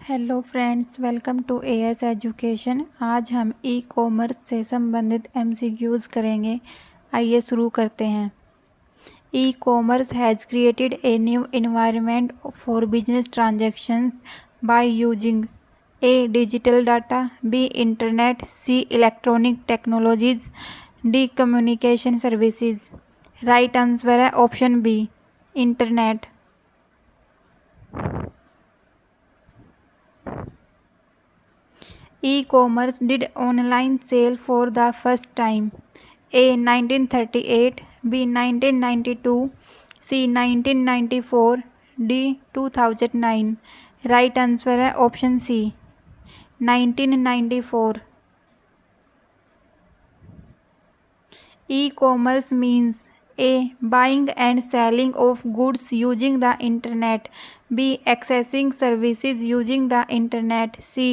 Hello friends, welcome to AS education. आज हम e commerce से संबंधित एमसीक्यूज़ करेंगे। आइए शुरू करते हैं। E commerce has created a new environment for business transactions by using A digital data, B internet, C electronic technologies, D communication services. Right answer है option B, internet. E-commerce did online sale for the first time. A. 1938, B. 1992, C. 1994, D. 2009. Right answer है option C, 1994. E-commerce means A. Buying and selling of goods using the internet, B. Accessing services using the internet, C.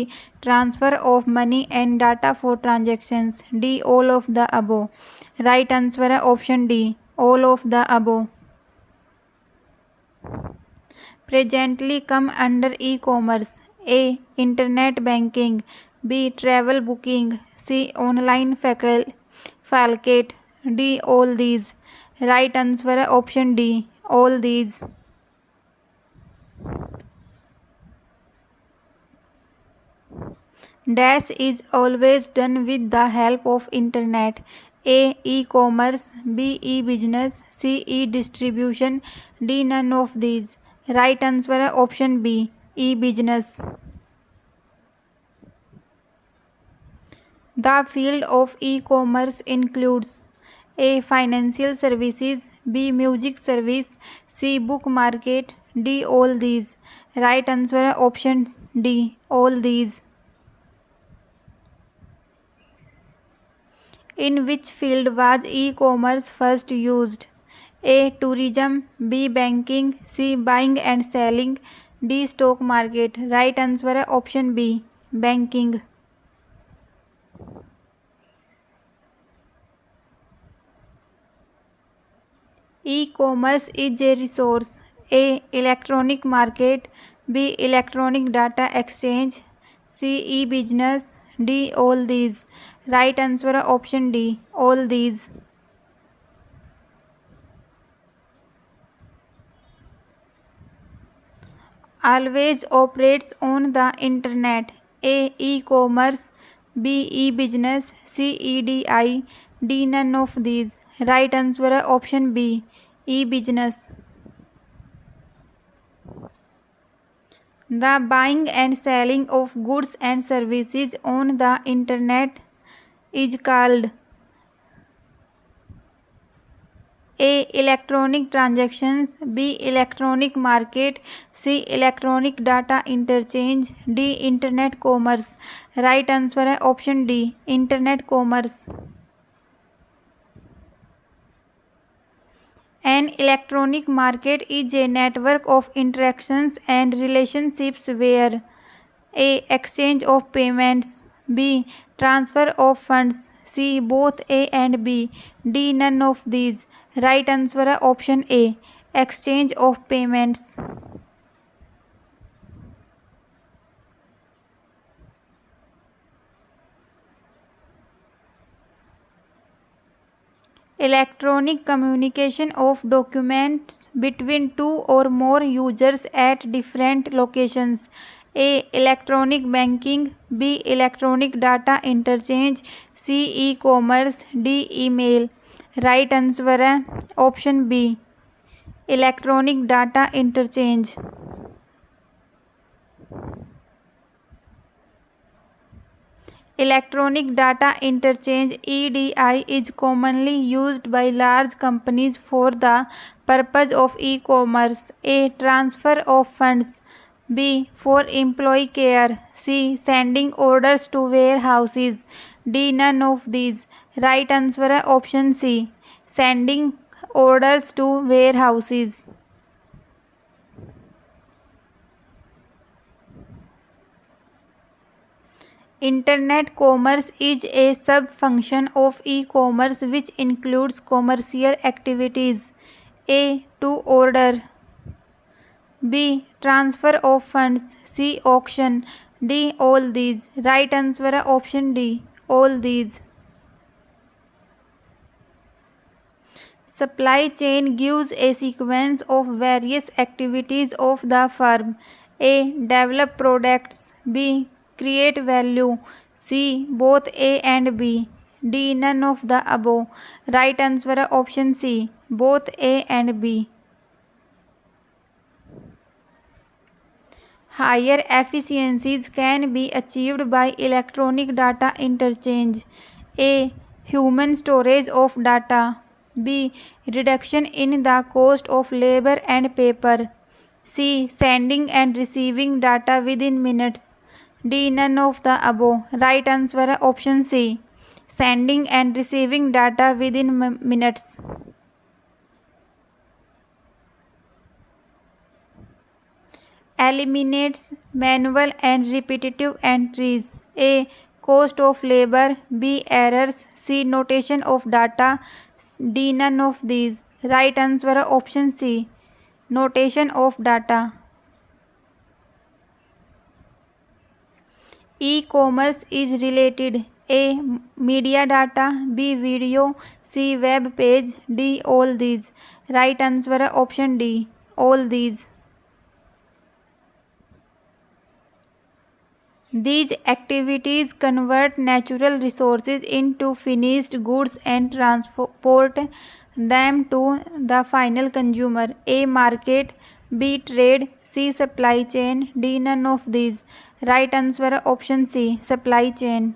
Transfer of money and data for transactions, D. All of the above. Right answer है option D, all of the above. Presently come under e-commerce. A. Internet banking, B. Travel booking, C. Online falcate, D. All these. Right answer है option D, all these. Dash is always done with the help of internet. A. E-commerce, B. E-business, C. E-distribution, D. None of these. Right answer है option B, E-business. The field of e-commerce includes A. Financial services, B. Music service, C. Book market, D. All these. Right answer है option D, all these. In which field was e-commerce first used? A. Tourism, B. Banking, C. Buying and selling, D. Stock market. Right answer है option B, banking. E-commerce is a resource. A. Electronic market, B. Electronic data exchange, C. E-business, D. All these. Right answer है option D, all these. Always operates on the internet. A. E-commerce, B. E-business, C. EDI, D. None of these. Right answer है option B, E-business. The buying and selling of goods and services on the internet is called A. Electronic transactions, B. Electronic market, C. Electronic data interchange, D. Internet commerce. Right answer है option D, Internet commerce. An electronic market is a network of interactions and relationships where A. Exchange of payments, B. Transfer of funds, C. Both A and B, D. None of these. Right answer है option A, Exchange of payments. Electronic communication of documents between two or more users at different locations. A. Electronic banking, B. Electronic data interchange, C. E-commerce, D. Email. Right answer है option B, electronic data interchange. Electronic data interchange (EDI) is commonly used by large companies for the purpose of e-commerce. A. Transfer of funds, B. For employee care, C. Sending orders to warehouses, D. None of these. Right answer है option C, Sending orders to warehouses. Internet commerce is a sub-function of e-commerce which includes commercial activities. A. To order, B. Transfer of funds. C. Auction. D. All these. Right answer है option D. All these. Supply chain gives a sequence of various activities of the firm. A. Develop products. B. Create value. C. Both A and B. D. None of the above. Right answer है option C. Both A and B. Higher efficiencies can be achieved by electronic data interchange. A. Human storage of data. B. Reduction in the cost of labor and paper. C. Sending and receiving data within minutes. D. None of the above. Right answer है option C. Sending and receiving data within minutes. Eliminates manual and repetitive entries. A. Cost of labor. B. Errors. C. Notation of data. D. None of these. Right answer है option C. Notation of data. E-commerce is related. A. Media data. B. Video. C. Web page. D. All these. Right answer है option D. All these. These activities convert natural resources into finished goods and transport them to the final consumer. A. Market. B. Trade. C. Supply chain. D. None of these. Right answer option C. Supply chain.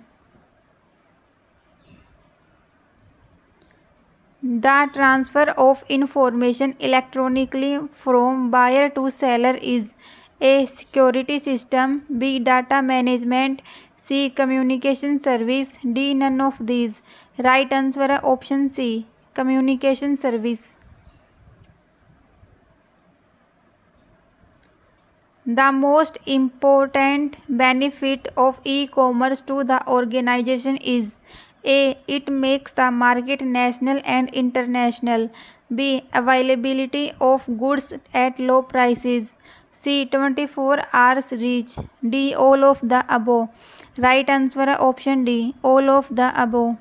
The transfer of information electronically from buyer to seller is A. Security system. B. Data management. C. Communication service. D. None of these. Right answer है option C. Communication service. The most important benefit of e-commerce to the organization is A. It makes the market national and international. B. Availability of goods at low prices. C. 24 hours reach. D. All of the above. Right answer है option D. All of the above.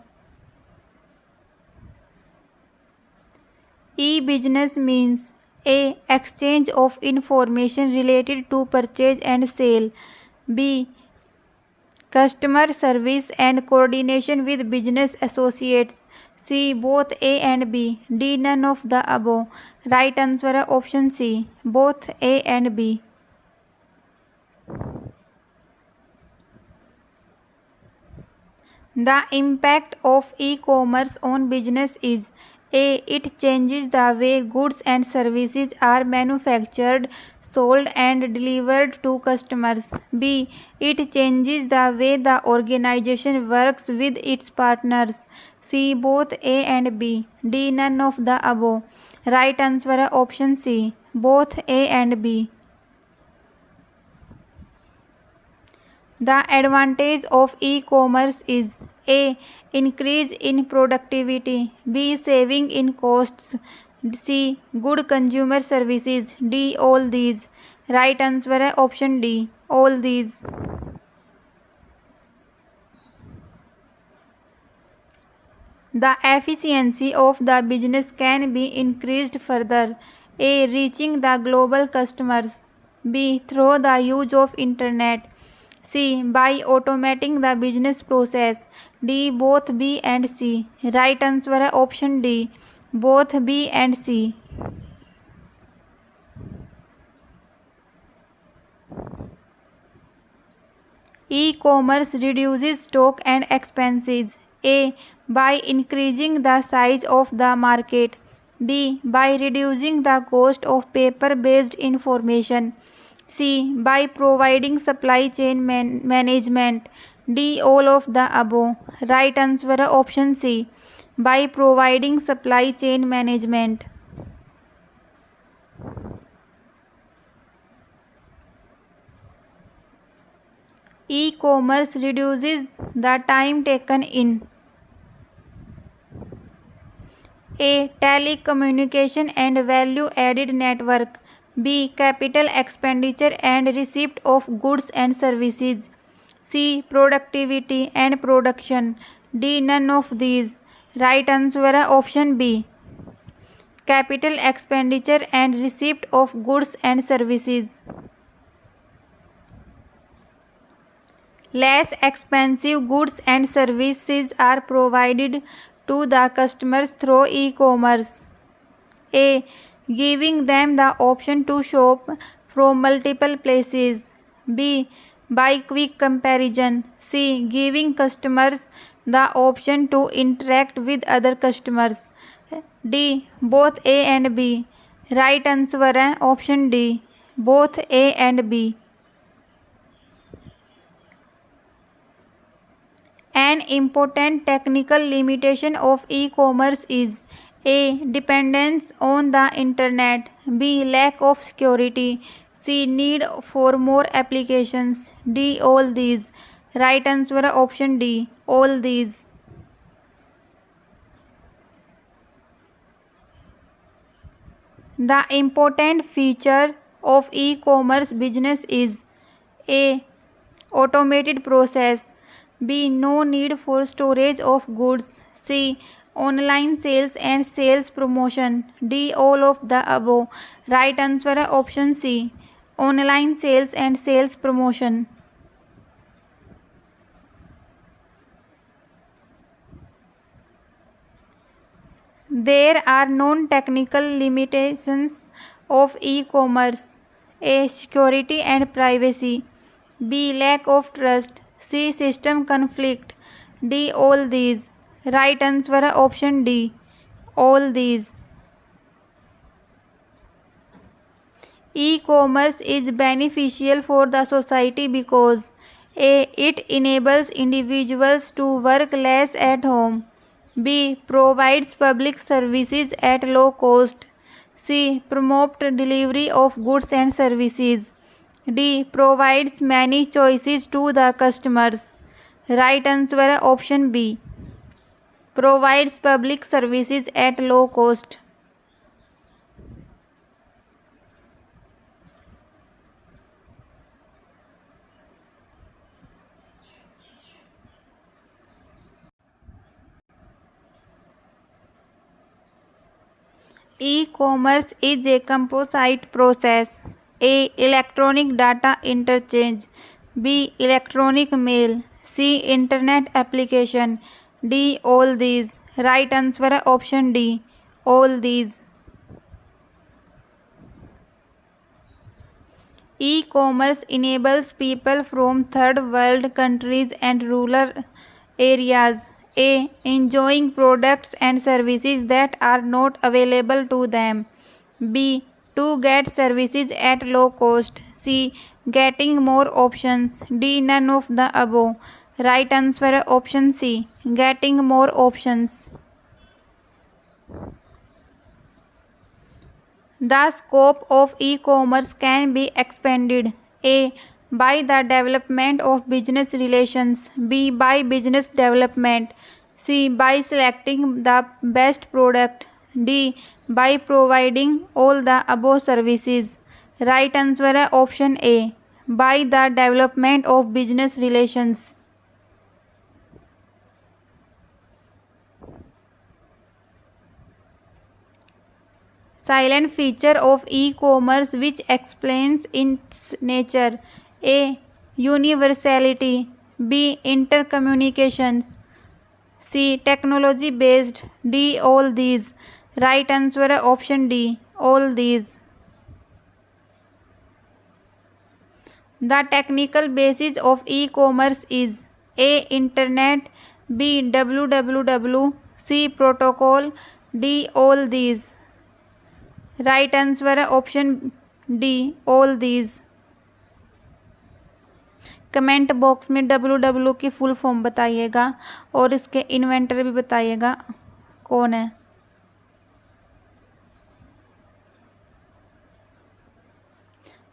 E-business means A. Exchange of information related to purchase and sale. B. Customer service and coordination with business associates. C. Both A and B. D. None of the above. Right answer है option C. Both A and B. The impact of e-commerce on business is A. It changes the way goods and services are manufactured, sold and delivered to customers. B. It changes the way the organization works with its partners. C. Both A and B. D. None of the above. Right answer है option C. Both A and B. The advantage of e-commerce is A. Increase in productivity. B. Saving in costs. C. Good consumer services. D. All these. Right answer है option D. All these. The efficiency of the business can be increased further. A. Reaching the global customers. B. Through the use of internet. C. By automating the business process. D. Both B and C. Right answer है option D. Both B and C. E-commerce reduces stock and expenses. A. By increasing the size of the market. B. By reducing the cost of paper-based information. C. By providing supply chain management. D. All of the above. Right answer है option C. By providing supply chain management. E-commerce reduces the time taken in A. Telecommunication and value-added network. B. Capital expenditure and receipt of goods and services. C. Productivity and production. D. None of these. Right answer है option B. Capital expenditure and receipt of goods and services. Less expensive goods and services are provided to the customers through e-commerce. A. Giving them the option to shop from multiple places. B. By quick comparison. C. Giving customers the option to interact with other customers. D. Both A and B. Right answer है option D. Both A and B. An important technical limitation of e-commerce is A. Dependence on the internet. B. Lack of security. C. Need for more applications. D. All these. Right answer है option D. All these. The important feature of e-commerce business is A. Automated process. B. No need for storage of goods. C. Online sales and sales promotion. D. All of the above. Right answer है option C. Online sales and sales promotion. There are non-technical limitations of e-commerce. A. Security and privacy. B. Lack of trust. C. System conflict. D. All these. Right answer है option D. All these. E-commerce is beneficial for the society because A. It enables individuals to work less at home. B. Provides public services at low cost. C. Promote delivery of goods and services. D. Provides many choices to the customers. Right answer है option B. Provides public services at low cost. E-commerce is a composite process. A. Electronic data interchange. B. Electronic mail. C. Internet application. D. All these. Right answer है option D. All these. E-commerce enables people from third world countries and rural areas A. Enjoying products and services that are not available to them. B. To get services at low cost. C. Getting more options. D. None of the above. Right answer है option C. Getting more options. The scope of e-commerce can be expanded. A. By the development of business relations. B. By business development. C. By selecting the best product. D. By providing all the above services. Right answer है option A. By the development of business relations. Silent feature of e-commerce which explains its nature. A. Universality. B. Intercommunications. C. Technology based. D. All these. Right answer है option D. All these. The technical basis of e-commerce is A. Internet. B. www. C. Protocol. D. All these. Right answer है option D all these. Comment box में www की full form बताइएगा और इसके inventor भी बताइएगा कौन है।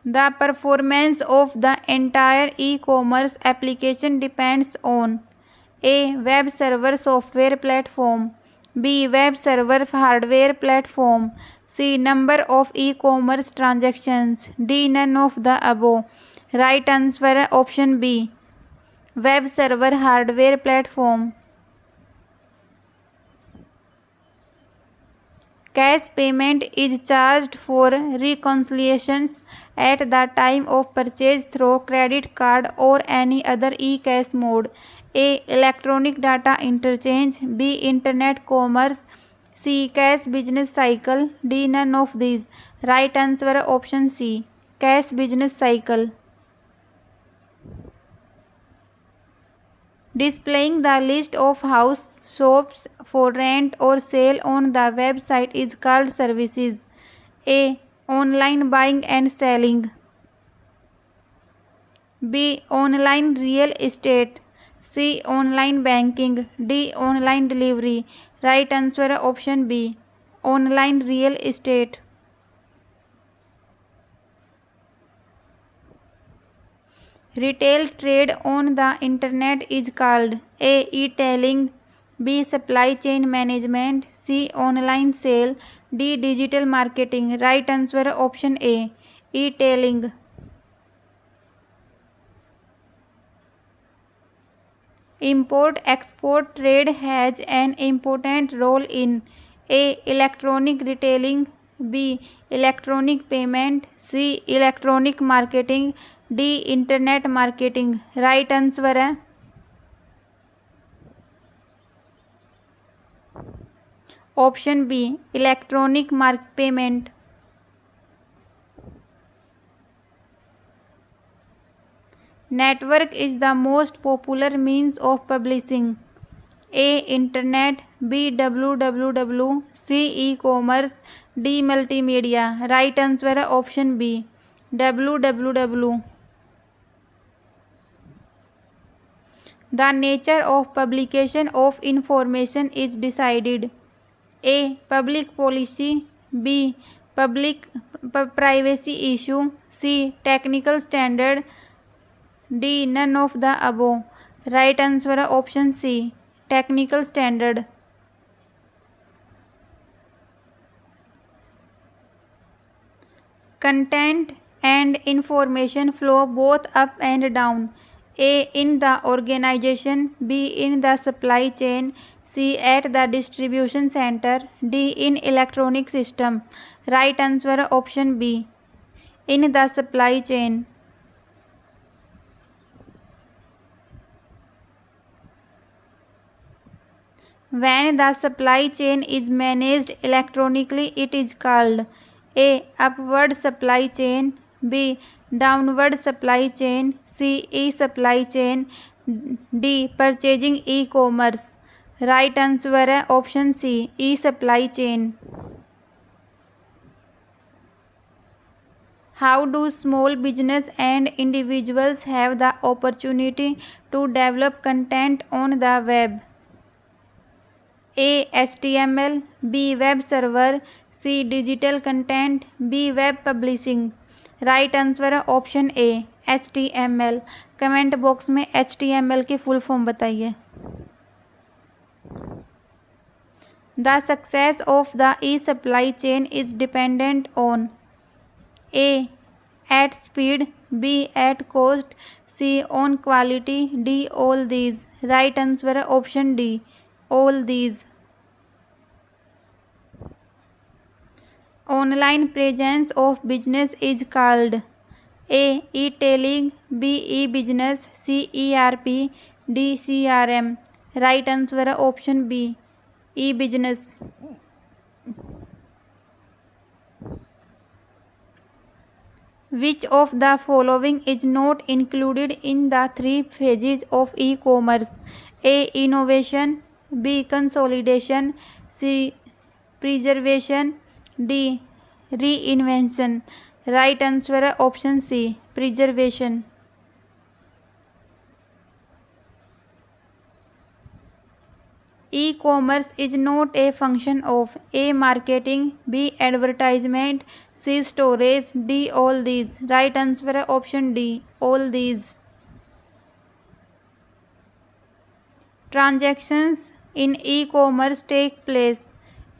The performance of the entire e commerce application depends on A. Web server software platform. B. Web server hardware platform. C. Number of e-commerce transactions. D. None of the above. Right answer option B. Web server hardware platform. Cash payment is charged for reconciliations at the time of purchase through credit card or any other e-cash mode. A. Electronic data interchange. B. Internet commerce. C. Cash business cycle. D. None of these. Right answer option C. Cash business cycle. Displaying the list of house shops for rent or sale on the website is called services. A. Online buying and selling. B. Online real estate. C. Online banking. D. Online delivery. Right answer option B. Online real estate. Retail trade on the internet is called A. E-tailing. B. Supply chain management. C. Online sale. D. Digital marketing. Right answer option A. E-tailing. Import-export trade has an important role in A. Electronic retailing. B. Electronic payment. C. Electronic marketing. D. Internet marketing. Right answer है option B electronic payment. Network is the most popular means of publishing. A. Internet. B. www. C. E-commerce. D. Multimedia. Right answer है option B. www. The nature of publication of information is decided. A. Public policy. B. Public privacy issue. C. Technical standard. D. None of the above. Right answer option C. Technical standard. Content and information flow both up and down. A. In the organization. B. In the supply chain. C. At the distribution center. D. In electronic system. Right answer option B. In the supply chain. When the supply chain is managed electronically, it is called A. Upward supply chain. B. Downward supply chain. C. E-supply chain. D. Purchasing e-commerce. Right answer है option C. E-supply chain. How do small business and individuals have the opportunity to develop content on the web? A. HTML. B. Web server. C. Digital content. B. Web publishing. Right answer है option A HTML. Comment box में HTML की full form बताइए. The success of the e-supply chain is dependent on A. At speed. B. At cost. C. On quality. D. All these. Right answer है option D all these. Online presence of business is called A. E-tailing. B. E-business. C. ERP. D. CRM. Right answer है option B E-business. Which of the following is not included in the three phases of e-commerce? A. Innovation. B. Consolidation. C. Preservation. D. Reinvention. Right answer है option C preservation. E-commerce is not a function of A. Marketing. B. Advertisement. C. Storage. D. All these. Right answer है option D all these. Transactions in e-commerce take place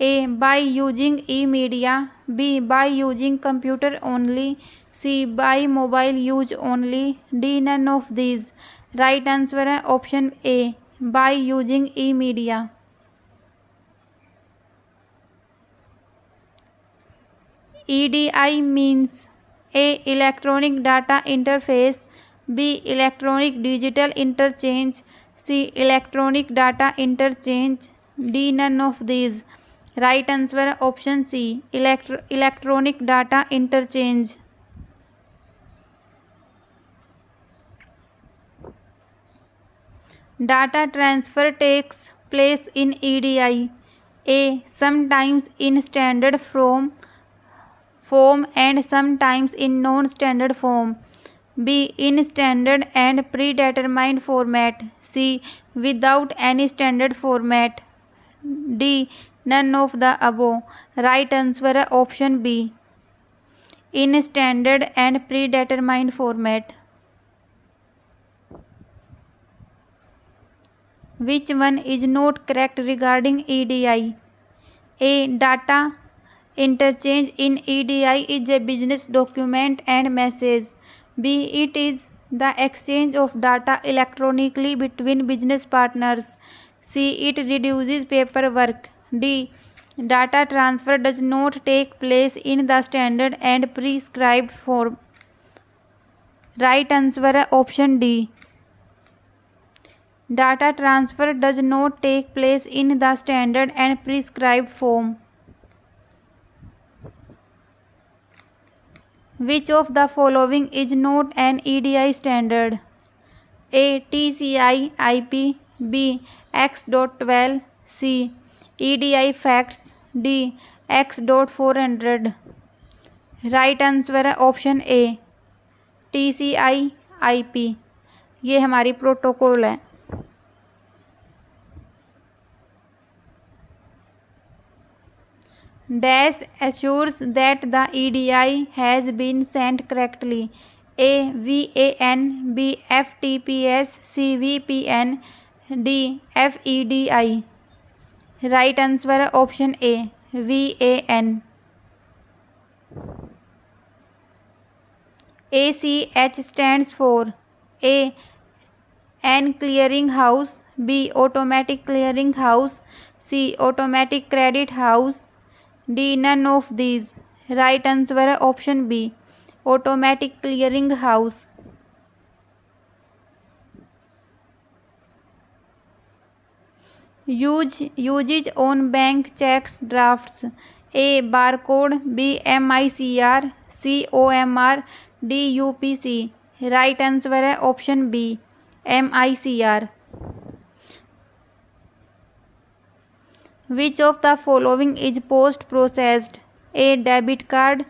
A. By using e-media. B. By using computer only. C. By mobile use only. D. None of these. Right answer है option A, by using e media. EDI means A. Electronic data interface. B. Electronic digital interchange. C. Electronic data interchange. D. None of these. Right answer है option C, electronic data interchange. Data transfer takes place in EDI. A. Sometimes in standard form and sometimes in non-standard form. B. In standard and predetermined format. C. Without any standard format. D. None of the above. Right answer है option B, in standard and predetermined format. Which one is not correct regarding EDI? A. Data interchange in EDI is a business document and message. B. It is the exchange of data electronically between business partners. C. It reduces paperwork. D. Data transfer does not take place in the standard and prescribed form. Right answer है option D, data transfer does not take place in the standard and prescribed form. Which of the following is not an EDI standard? A. TCI IP. B. X.12. C. EDI facts. D. X.400. Right answer है option ए, TCI IP। ये हमारी protocol है। Dash assures that the EDI has been sent correctly. A. VAN. B. FTPS. C. VPN. D. FEDI. Right answer है option A, VAN। ACH stands for A. An clearing house. B. Automatic clearing house. C. Automatic credit house. D. None of these. Right answer है option B, automatic clearing house. Uses on bank cheques drafts. A. Barcode. B. MICR. C. OMR. D. UPC। Right answer है option B, MICR। Which of the following is post processed? A. Debit card.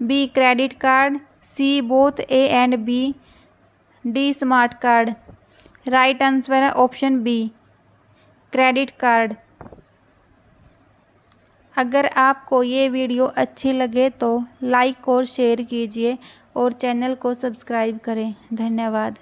B. Credit card. C. Both A and B. D. Smart card। Right answer है option B, credit card. अगर आपको ये video अच्छी लगे तो like और share कीजिए और चैनल को सब्सक्राइब करें। धन्यवाद।